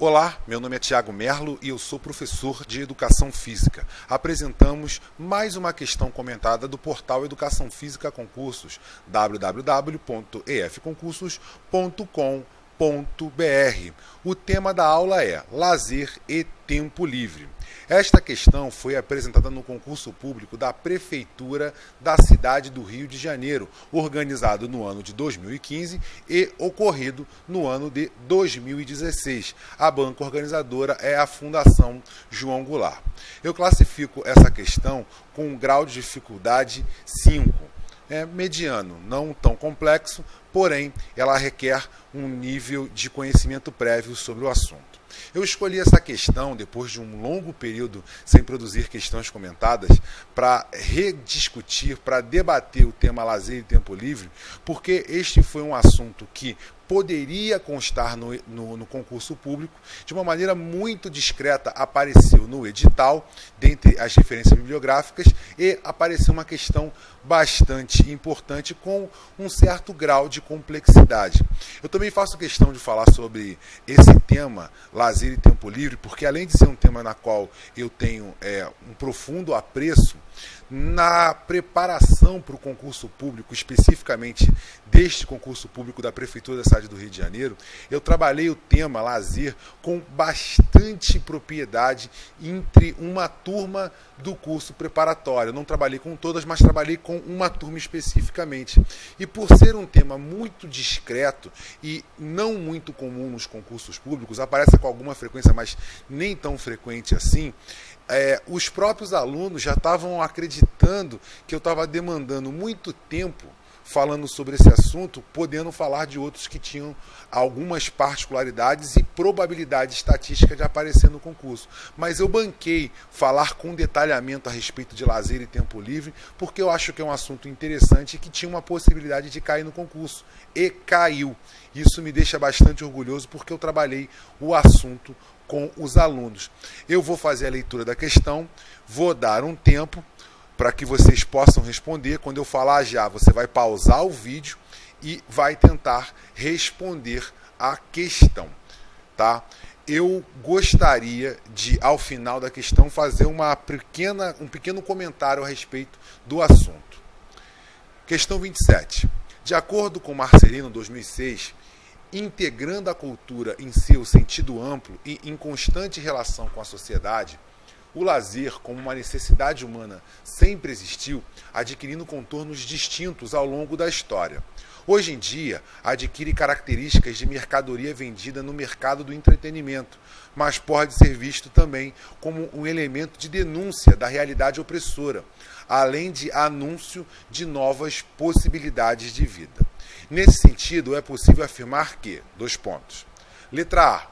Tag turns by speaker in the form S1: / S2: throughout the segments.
S1: Olá, meu nome é Tiago Merlo e eu sou professor de Educação Física. Apresentamos mais uma questão comentada do portal Educação Física Concursos, www.efconcursos.com.br. O tema da aula é lazer e tempo livre. Esta questão foi apresentada no concurso público da Prefeitura da cidade do Rio de Janeiro, organizado no ano de 2015 e ocorrido no ano de 2016. A banca organizadora é a Fundação João Goulart. Eu classifico essa questão com um grau de dificuldade 5. É mediano, não tão complexo, porém ela requer um nível de conhecimento prévio sobre o assunto. Eu escolhi essa questão, depois de um longo período sem produzir questões comentadas, para rediscutir, para debater o tema lazer e tempo livre, porque este foi um assunto que poderia constar no concurso público, de uma maneira muito discreta apareceu no edital, dentre as referências bibliográficas, e apareceu uma questão bastante importante com um certo grau de complexidade. Eu também faço questão de falar sobre esse tema, lazer e tempo livre, porque além de ser um tema na qual eu tenho um profundo apreço, na preparação para o concurso público, especificamente deste concurso público da Prefeitura da cidade do Rio de Janeiro, eu trabalhei o tema lazer com bastante propriedade entre uma turma do curso preparatório. Eu não trabalhei com todas, mas trabalhei com uma turma especificamente. E por ser um tema muito discreto e não muito comum nos concursos públicos, aparece com alguma frequência, mas nem tão frequente assim, os próprios alunos já estavam acreditando que eu estava demandando muito tempo falando sobre esse assunto, podendo falar de outros que tinham algumas particularidades e probabilidade estatística de aparecer no concurso. Mas eu banquei falar com detalhamento a respeito de lazer e tempo livre, porque eu acho que é um assunto interessante e que tinha uma possibilidade de cair no concurso. E caiu. Isso me deixa bastante orgulhoso, porque eu trabalhei o assunto com os alunos. Eu vou fazer a leitura da questão, vou dar um tempo para que vocês possam responder. Quando eu falar já, você vai pausar o vídeo e vai tentar responder a questão, tá? Eu gostaria de, ao final da questão, fazer um pequeno comentário a respeito do assunto. Questão 27. De acordo com Marcelino, 2006, integrando a cultura em seu sentido amplo e em constante relação com a sociedade, o lazer, como uma necessidade humana, sempre existiu, adquirindo contornos distintos ao longo da história. Hoje em dia, adquire características de mercadoria vendida no mercado do entretenimento, mas pode ser visto também como um elemento de denúncia da realidade opressora, além de anúncio de novas possibilidades de vida. Nesse sentido, é possível afirmar que, letra A,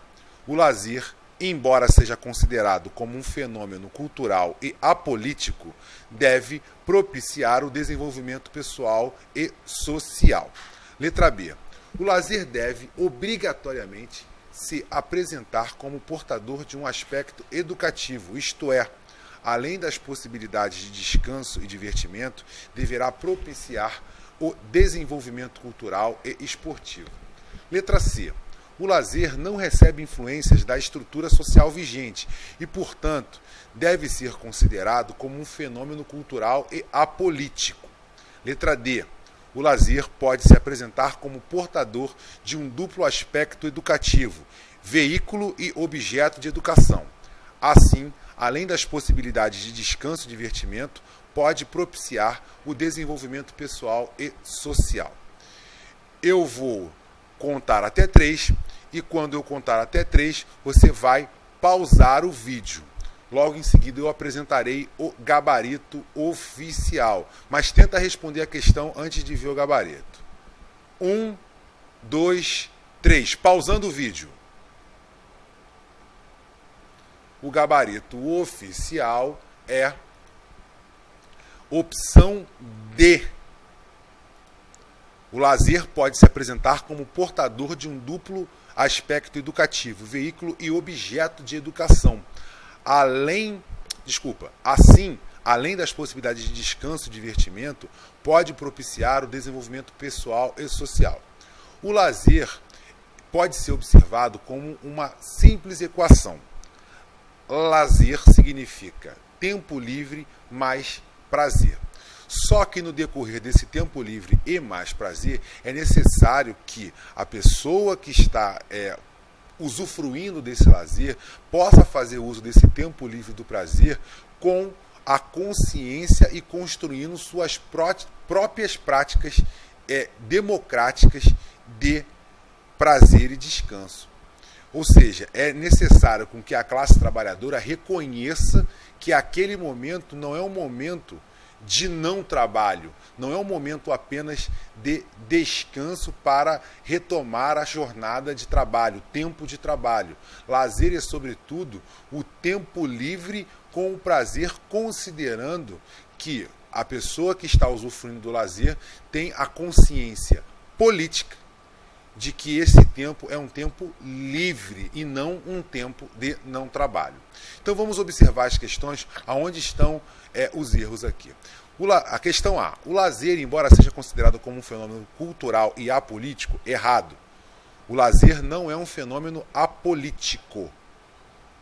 S1: o lazer, embora seja considerado como um fenômeno cultural e apolítico, deve propiciar o desenvolvimento pessoal e social. Letra B, o lazer deve, obrigatoriamente, se apresentar como portador de um aspecto educativo, isto é, além das possibilidades de descanso e divertimento, deverá propiciar o desenvolvimento cultural e esportivo. Letra C. O lazer não recebe influências da estrutura social vigente e, portanto, deve ser considerado como um fenômeno cultural e apolítico. Letra D. O lazer pode se apresentar como portador de um duplo aspecto educativo, veículo e objeto de educação. Assim, além das possibilidades de descanso e divertimento, pode propiciar o desenvolvimento pessoal e social. Eu vou contar até 3 e quando eu contar até 3, você vai pausar o vídeo. Logo em seguida eu apresentarei o gabarito oficial, mas tenta responder a questão antes de ver o gabarito. 1, 2, 3. Pausando o vídeo. O gabarito oficial é opção D. O lazer pode se apresentar como portador de um duplo aspecto educativo, veículo e objeto de educação. Assim, além das possibilidades de descanso e divertimento, pode propiciar o desenvolvimento pessoal e social. O lazer pode ser observado como uma simples equação. Lazer significa tempo livre mais prazer. Só que no decorrer desse tempo livre e mais prazer, é necessário que a pessoa que está usufruindo desse lazer possa fazer uso desse tempo livre do prazer com a consciência e construindo suas próprias práticas democráticas de prazer e descanso. Ou seja, é necessário com que a classe trabalhadora reconheça que aquele momento não é um momento de não trabalho, não é um momento apenas de descanso para retomar a jornada de trabalho, tempo de trabalho. Lazer é, sobretudo, o tempo livre com o prazer, considerando que a pessoa que está usufruindo do lazer tem a consciência política de que esse tempo é um tempo livre e não um tempo de não trabalho. Então vamos observar as questões, aonde estão os erros aqui. A questão A. O lazer, embora seja considerado como um fenômeno cultural e apolítico, errado. O lazer não é um fenômeno apolítico.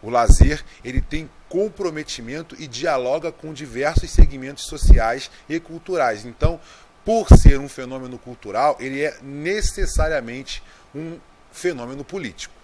S1: O lazer ele tem comprometimento e dialoga com diversos segmentos sociais e culturais. Então, por ser um fenômeno cultural, ele é necessariamente um fenômeno político.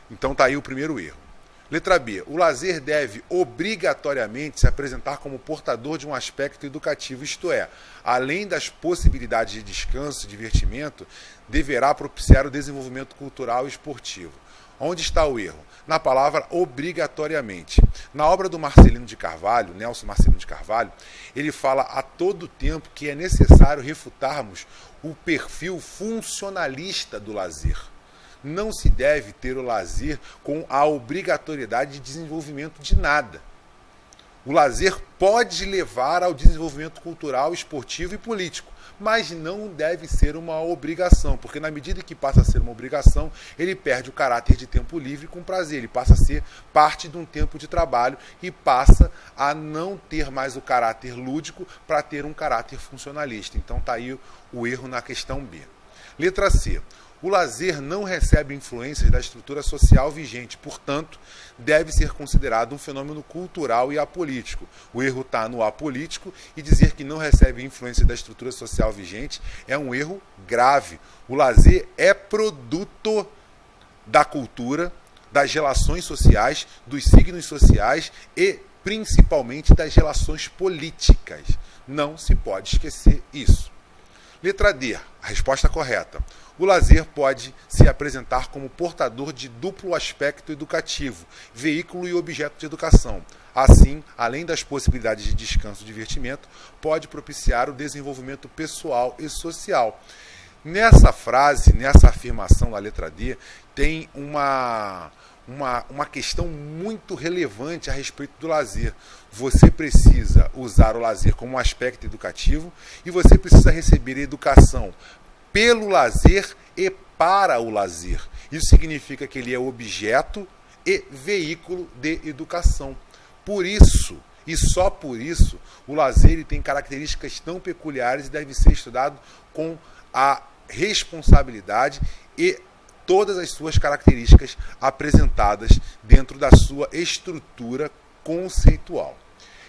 S1: Então está aí o primeiro erro. Letra B. O lazer deve obrigatoriamente se apresentar como portador de um aspecto educativo, isto é, além das possibilidades de descanso e divertimento, deverá propiciar o desenvolvimento cultural e esportivo. Onde está o erro? Na palavra obrigatoriamente. Na obra do Marcelino de Carvalho, Nelson Marcelino de Carvalho, ele fala a todo tempo que é necessário refutarmos o perfil funcionalista do lazer. Não se deve ter o lazer com a obrigatoriedade de desenvolvimento de nada. O lazer pode levar ao desenvolvimento cultural, esportivo e político, mas não deve ser uma obrigação, porque na medida que passa a ser uma obrigação, ele perde o caráter de tempo livre com prazer, ele passa a ser parte de um tempo de trabalho e passa a não ter mais o caráter lúdico para ter um caráter funcionalista. Então está aí o erro na questão B. Letra C. O lazer não recebe influências da estrutura social vigente, portanto, deve ser considerado um fenômeno cultural e apolítico. O erro está no apolítico e dizer que não recebe influência da estrutura social vigente é um erro grave. O lazer é produto da cultura, das relações sociais, dos signos sociais e principalmente das relações políticas. Não se pode esquecer isso. Letra D, a resposta correta. O lazer pode se apresentar como portador de duplo aspecto educativo, veículo e objeto de educação. Assim, além das possibilidades de descanso e divertimento, pode propiciar o desenvolvimento pessoal e social. Nessa frase, nessa afirmação da letra D, tem uma questão muito relevante a respeito do lazer. Você precisa usar o lazer como um aspecto educativo e você precisa receber educação pelo lazer e para o lazer. Isso significa que ele é objeto e veículo de educação. Por isso, e só por isso, o lazer ele tem características tão peculiares e deve ser estudado com a responsabilidade e todas as suas características apresentadas dentro da sua estrutura conceitual.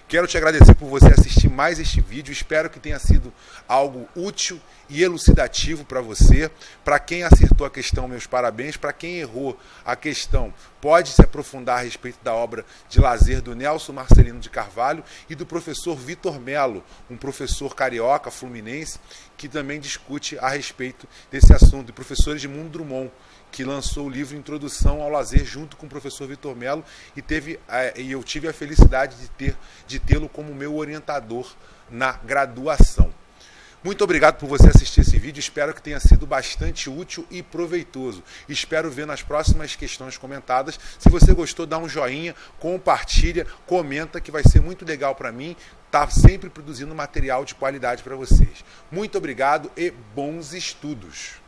S1: Quero te agradecer por você assistir mais este vídeo, espero que tenha sido algo útil e elucidativo para você. Para quem acertou a questão, meus parabéns. Para quem errou a questão, pode se aprofundar a respeito da obra de lazer do Nelson Marcelino de Carvalho e do professor Vitor Melo, um professor carioca, fluminense, que também discute a respeito desse assunto, e professor Edmundo Drummond, que lançou o livro Introdução ao Lazer junto com o professor Vitor Melo e eu tive a felicidade de tê-lo como meu orientador na graduação. Muito obrigado por você assistir esse vídeo, espero que tenha sido bastante útil e proveitoso. Espero ver nas próximas questões comentadas. Se você gostou, dá um joinha, compartilha, comenta, que vai ser muito legal para mim. Tá sempre produzindo material de qualidade para vocês. Muito obrigado e bons estudos!